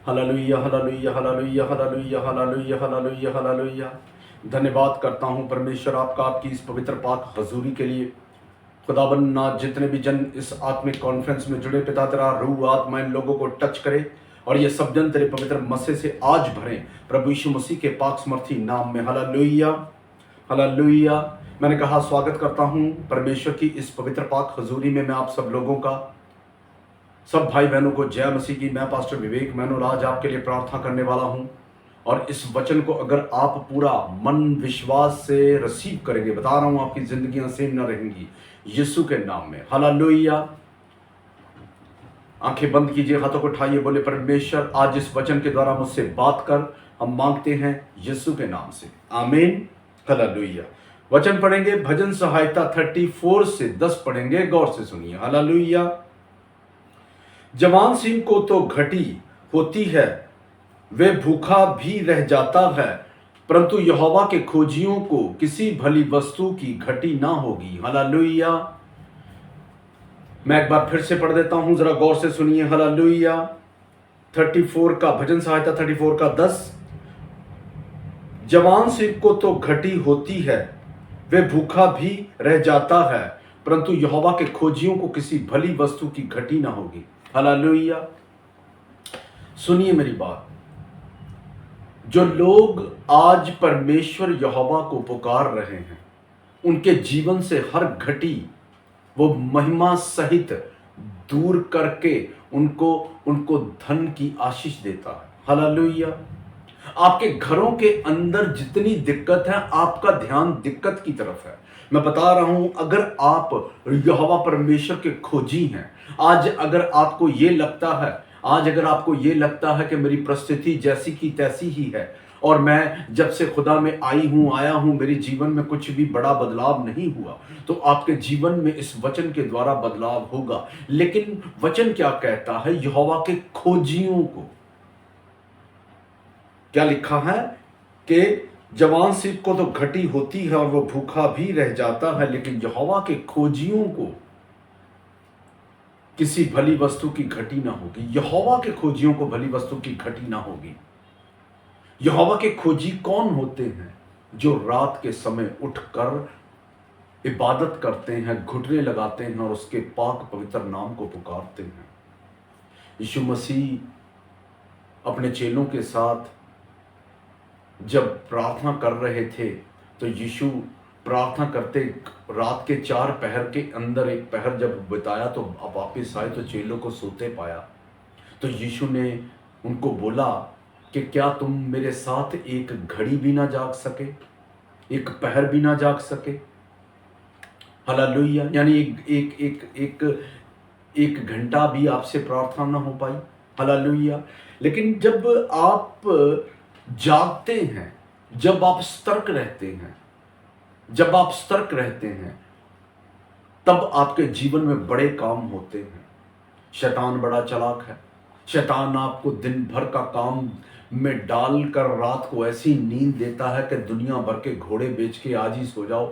Hallelujah hallelujah hallelujah hallelujah hallelujah hallelujah hallelujah. धन्यवाद करता हूँ परमेश्वर आपका, आपकी इस पवित्र पाक हजूरी के लिए। खुदाबंद ना जितने भी जन इस आत्मिक कॉन्फ्रेंस में जुड़े, पिता तेरा रूह आत्मा इन लोगों को टच करे और ये सब जन तेरे पवित्र मस्से से आज भरें प्रभु यीशु मसीह के पाक समर्थी नाम में। Hallelujah hallelujah. मैंने कहा स्वागत करता हूँ परमेश्वर की इस पवित्र पाक हजूरी में। मैं आप सब लोगों का, सब भाई बहनों को जय मसीह की। मैं पास्टर विवेक मैनुअल आज आपके लिए प्रार्थना करने वाला हूं और इस वचन को अगर आप पूरा मन विश्वास से रिसीव करेंगे, बता रहा हूं, आपकी जिंदगियां सेम न रहेंगी यीशु के नाम में। हालेलुया। आंखें बंद कीजिए, हाथों को उठाइए, बोले परमेश्वर आज इस वचन के द्वारा मुझसे बात कर, हम मांगते हैं यीशु के नाम से, आमीन। हालेलुया। वचन पढ़ेंगे भजन सहायता 34 से 10 पढ़ेंगे, गौर से सुनिए। हालेलुया। जवान सिंह को तो घटी होती है, वे भूखा भी रह जाता है, परंतु यहोवा के खोजियों को किसी भली वस्तु की घटी ना होगी। हालेलुया। मैं एक बार फिर से पढ़ देता हूं, जरा गौर से सुनिए। हालेलुया। 34 का भजन सहायता 34 का 10। जवान सिंह को तो घटी होती है, वे भूखा भी रह जाता है, परंतु यहोवा के खोजियों को किसी भली वस्तु की घटी ना होगी। हालेलुया। सुनिए मेरी बात। जो लोग आज परमेश्वर यहोवा को पुकार रहे हैं, उनके जीवन से हर घटी वो महिमा सहित दूर करके उनको उनको धन की आशीष देता है। हालेलुया। आपके घरों के अंदर जितनी दिक्कत है, आपका ध्यान दिक्कत की तरफ है। मैं बता रहा हूं, अगर आप यहोवा परमेश्वर के खोजी हैं, आज अगर आपको ये लगता है कि मेरी परिस्थिति जैसी की तैसी ही है और मैं जब से खुदा में आया हूं मेरे जीवन में कुछ भी बड़ा बदलाव नहीं हुआ, तो आपके जीवन में इस वचन के द्वारा बदलाव होगा। लेकिन वचन क्या कहता है? यहोवा के खोजियों को क्या लिखा है कि जवान सिंह को तो घटी होती है और वो भूखा भी रह जाता है, लेकिन यहोवा के खोजियों को किसी भली वस्तु की घटी ना होगी। यहोवा के खोजियों को भली वस्तु की घटी ना होगी। यहोवा के खोजी कौन होते हैं? जो रात के समय उठकर इबादत करते हैं, घुटने लगाते हैं और उसके पाक पवित्र नाम को पुकारते हैं। यीशु मसीह अपने चेलों के साथ जब प्रार्थना कर रहे थे, तो यीशु प्रार्थना करते रात के 4 पहर के अंदर एक पहर जब बिताया तो अब वापिस आए तो चेलों को सोते पाया। तो यीशु ने उनको बोला कि क्या तुम मेरे साथ एक घड़ी भी ना जाग सके, एक पहर भी ना जाग सके? हालेलुया। यानी एक घंटा भी आपसे प्रार्थना ना हो पाई। हालेलुया। लेकिन जब आप जागते हैं, जब आप सतर्क रहते हैं, तब आपके जीवन में बड़े काम होते हैं। शैतान बड़ा चालाक है। शैतान आपको दिन भर का काम में डालकर रात को ऐसी नींद देता है कि दुनिया भर के घोड़े बेच के आज ही सो जाओ,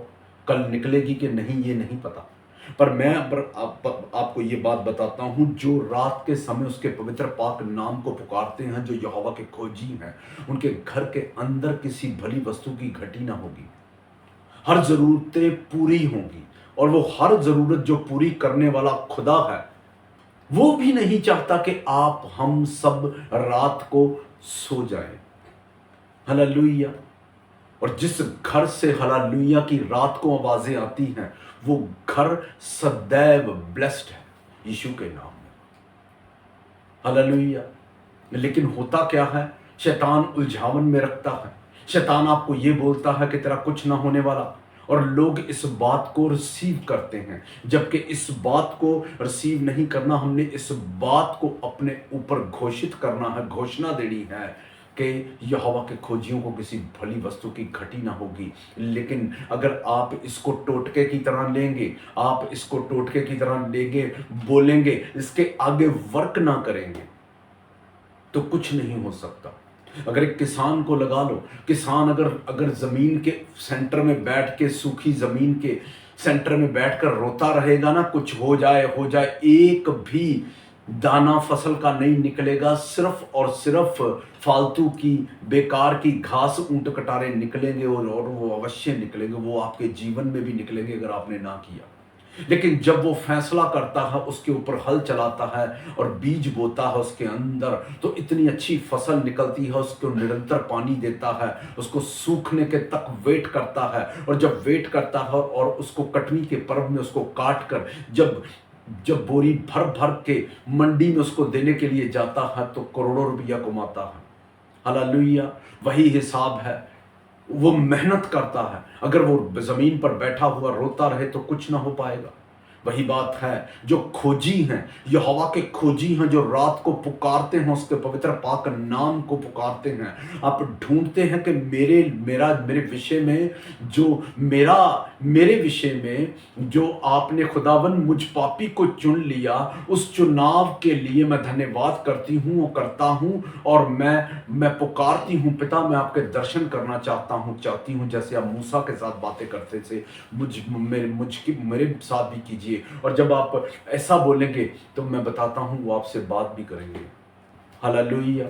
कल निकलेगी कि नहीं ये नहीं पता। पर मैं आपको ये बात बताता हूं, जो रात के समय उसके पवित्र पाक नाम को पुकारते हैं, जो यहोवा के खोजी हैं, उनके घर के अंदर किसी भली वस्तु की घटी ना होगी। हर जरूरतें पूरी होंगी और वो हर जरूरत जो पूरी करने वाला खुदा है, वो भी नहीं चाहता कि हम सब रात को सो जाएं। हालेलुया। और जिस घर से हालेलुया की रात को आवाजें आती हैं, वो घर सदैव ब्लेस्ड है यीशु के नाम में। हालेलुया। लेकिन होता क्या है? शैतान उलझावन में रखता है। शैतान आपको ये बोलता है कि तेरा कुछ ना होने वाला, और लोग इस बात को रिसीव करते हैं, जबकि इस बात को रिसीव नहीं करना, हमने इस बात को अपने ऊपर घोषित करना है, घोषणा देनी है कि यहोवा के खोजियों को किसी भली वस्तु की घटी ना होगी। लेकिन अगर आप इसको टोटके की तरह लेंगे, बोलेंगे, इसके आगे वर्क ना करेंगे, तो कुछ नहीं हो सकता। अगर एक किसान को लगा लो, किसान अगर जमीन के सेंटर में बैठ के, सूखी जमीन के सेंटर में बैठकर रोता रहेगा ना, कुछ हो जाए, एक भी दाना फसल का नहीं निकलेगा, सिर्फ और सिर्फ फालतू की बेकार की घास ऊंट कटारे निकलेंगे, और वो अवश्य निकलेंगे, वो आपके जीवन में भी निकलेंगे अगर आपने ना किया। लेकिन जब वो फैसला करता है, उसके ऊपर हल चलाता है और बीज बोता है उसके अंदर, तो इतनी अच्छी फसल निकलती है। उसको निरंतर पानी देता है, उसको सूखने के तक वेट करता है, और जब वेट करता है और उसको कटनी के पर्व में उसको काट कर जब जब बोरी भर भर के मंडी में उसको देने के लिए जाता है, तो करोड़ों रुपया कमाता है। हालेलुया। वही हिसाब है, वो मेहनत करता है। अगर वो जमीन पर बैठा हुआ रोता रहे तो कुछ ना हो पाएगा। वही बात है, जो खोजी हैं, यहोवा के खोजी हैं, जो रात को पुकारते हैं, उसके पवित्र पाक नाम को पुकारते हैं। आप ढूंढते हैं कि मेरे विषय में जो मेरे विषय में जो आपने खुदावन मुझ पापी को चुन लिया, उस चुनाव के लिए मैं धन्यवाद करती हूँ और करता हूँ। और मैं पुकारती हूँ, पिता मैं आपके दर्शन करना चाहती हूँ, जैसे आप मूसा के साथ बातें करते थे, मेरे साथ भी कीजिए। और जब आप ऐसा बोलेंगे तो मैं बताता हूं वो आपसे बात भी करेंगे। हालेलुया।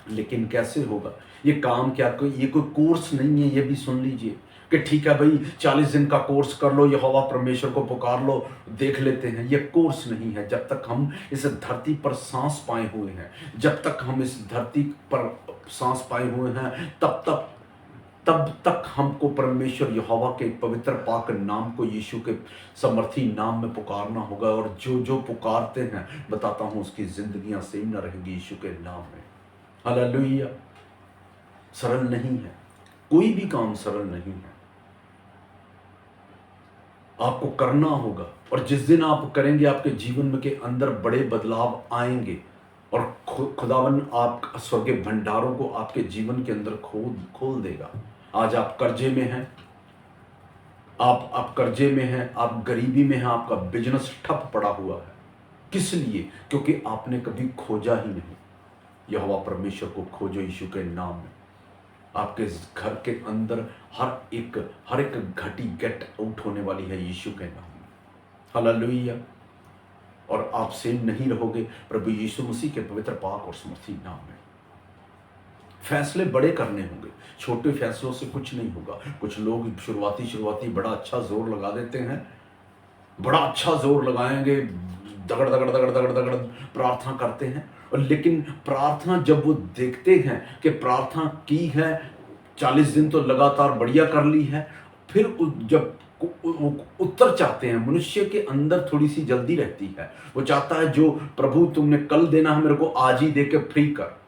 लेकिन कैसे होगा ये काम? ये कोई कोर्स नहीं है, ये भी सुन लीजिए कि ठीक है भाई 40 दिन का कोर्स कर लो, यहोवा परमेश्वर को पुकार लो, देख लेते हैं। ये कोर्स नहीं है। जब तक हम इस धरती पर सांस पाए हुए हैं, जब तक हम इस धरती पर सांस पाए हुए हैं, तब तक हमको परमेश्वर यहोवा के पवित्र पाक नाम को, यीशु के समर्थी नाम में पुकारना होगा। और जो जो पुकारते हैं, बताता हूं, उसकी जिंदगियां सेम न रहेंगी यीशु के नाम में। हालेलुया। सरल नहीं है, कोई भी काम सरल नहीं है। आपको करना होगा, और जिस दिन आप करेंगे, आपके जीवन में के अंदर बड़े बदलाव आएंगे, और खुदावन आप स्वर्गीय भंडारों को आपके जीवन के अंदर खोल देगा। आज आप कर्जे में हैं, आप कर्जे में हैं, आप गरीबी में हैं, आपका बिजनेस ठप पड़ा हुआ है। किस लिए? क्योंकि आपने कभी खोजा ही नहीं। यहोवा परमेश्वर को खोजो यीशु के नाम में। आपके घर के अंदर हर एक घटी गेट आउट होने वाली है यीशु के नाम में। हालेलुया। और आप सेम नहीं रहोगे प्रभु यीशु मसीह के पवित्र पाक और समर्थी नाम में। फैसले बड़े करने होंगे, छोटे फैसलों से कुछ नहीं होगा। कुछ लोग शुरुआती बड़ा अच्छा जोर लगा देते हैं, बड़ा अच्छा जोर लगाएंगे, दगड़ दगड़ दगड़ दगड़ दगड़ प्रार्थना करते हैं, और लेकिन प्रार्थना जब वो देखते हैं कि प्रार्थना की है, 40 दिन तो लगातार बढ़िया कर ली है, फिर जब उत्तर चाहते हैं, मनुष्य के अंदर थोड़ी सी जल्दी रहती है। वो चाहता है जो प्रभु तुमने कल देना है मेरे को आज ही दे के फ्री कर।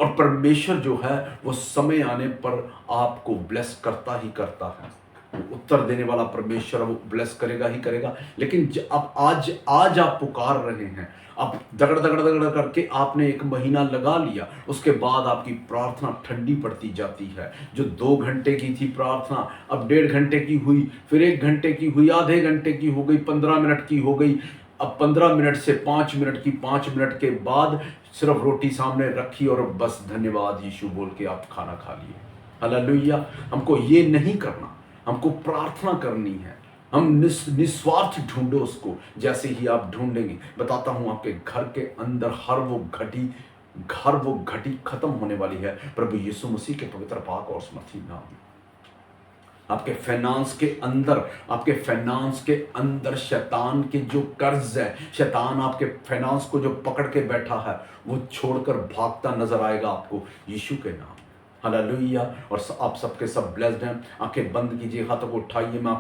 और परमेश्वर जो है वो समय आने पर आपको ब्लेस करता ही करता है। वो उत्तर देने वाला परमेश्वर, वो ब्लेस करेगा ही करेगा। लेकिन अब आज आप पुकार रहे हैं, अब दगड़ दगड़ दगड़ करके आपने 1 महीना लगा लिया, उसके बाद आपकी प्रार्थना ठंडी पड़ती जाती है। जो 2 घंटे की थी प्रार्थना, अब 1.5 घंटे की हुई, फिर 1 घंटे की हुई, आधे घंटे की हो गई, 15 मिनट की हो गई। अब 15 मिनट से 5 मिनट की, 5 मिनट के बाद सिर्फ रोटी सामने रखी और बस धन्यवाद यीशु बोल के आप खाना खा लिए। हालेलुया। हमको ये नहीं करना, हमको प्रार्थना करनी है। हम निस्वार्थ ढूंढो उसको। जैसे ही आप ढूंढेंगे, बताता हूं, आपके घर के अंदर हर वो घटी खत्म होने वाली है प्रभु यीशु मसीह के पवित्र पाक और समर्थी नाम में। आपके फाइनेंस के अंदर शैतान के जो कर्ज है, शैतान आपके फाइनेंस को जो पकड़ के बैठा है, वो छोड़कर भागता नजर आएगा आपको यीशु के नाम। हालेलुया। और आप सबके सब ब्लेस्ड हैं। आंखें बंद कीजिए, हाथों को उठाइए। मैं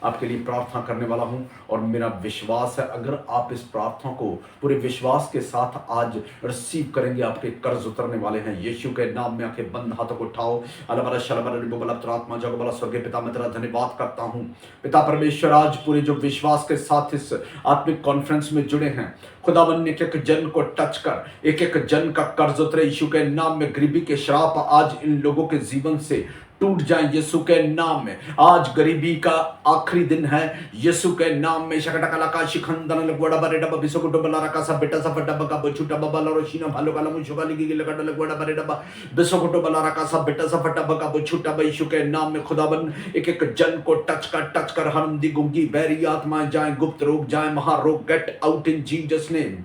आपके लिए प्रार्थना करने वाला हूं, और मेरा विश्वास है अगर आप इस प्रार्थना को पूरे विश्वास के साथ आज रिसीव करेंगे, आपके कर्ज उतरने वाले हैं यीशु के नाम में। आंखें बंद, हाथों को उठाओ। आत्मा जगो बला स्वर्गीय पिता, मैं तेरा धन्यवाद करता हूं पिता परमेश्वर, आज पूरे जो विश्वास के साथ इस आत्मिक कॉन्फ्रेंस में जुड़े हैं, खुदावन ने एक जन को टच कर एक जन का कर्ज उतरे यीशु के नाम में। गरीबी के श्राप आज इन लोगों के जीवन से टूट जाए यीशु के नाम में। आज गरीबी का आखिरी दिन है यीशु के नाम में। शकटकला का शिखंदन लगवड़ा बरे डबा बिसोकुटो बला रका सब बेटा सब डबा का बछुटा बबा रोशिना भालो काला मुशोगा लिगी लगड़ लगवड़ा बरे डबा बिसोकुटो बला रका सब बेटा सब डबा का बछुटा यीशु के नाम में। खुदावन एक एक जन को टच कर हरमदी गुंगी बैरी आत्माएं जाए, गुप्त रोग जाए, महारोग get out in Jesus name.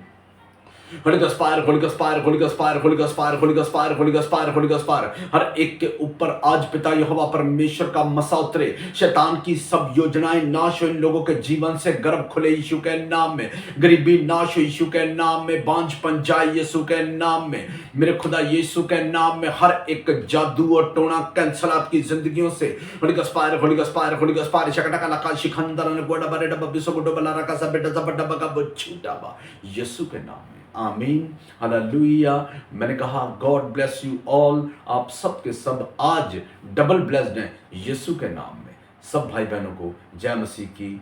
Holy Ghost fire, Holy Ghost fire, Holy Ghost fire, Holy Ghost fire, Holy Ghost fire, Holy Ghost fire, Holy Ghost fire। हर एक के ऊपर आज पिता यहोवा परमेश्वर का मसा उतरे, शैतान की सब योजनाएं नाश हो, इन लोगों के जीवन से गर्भ खुले यीशु के नाम में, गरीबी नाश हो यीशु के नाम में, बांझपन जाए यीशु के नाम में। मेरे खुदा यीशु के नाम में हर एक जादू और टोना कैंसल आपकी जिंदगियों से। Holy Ghost fire, Holy Ghost fire, Holy Ghost fire। शकटका लका शिखंदर ने गोड़ा बरे डब्बा बिसोकुटो बला रका सब बेटा सब डब्बा का बछूटा बा यीशु के नाम में। आमीन, हालेलुया। मैंने कहा गॉड ब्लेस यू ऑल। आप सब के सब आज डबल ब्लेस्ड हैं यीशु के नाम में। सब भाई बहनों को जय मसीह की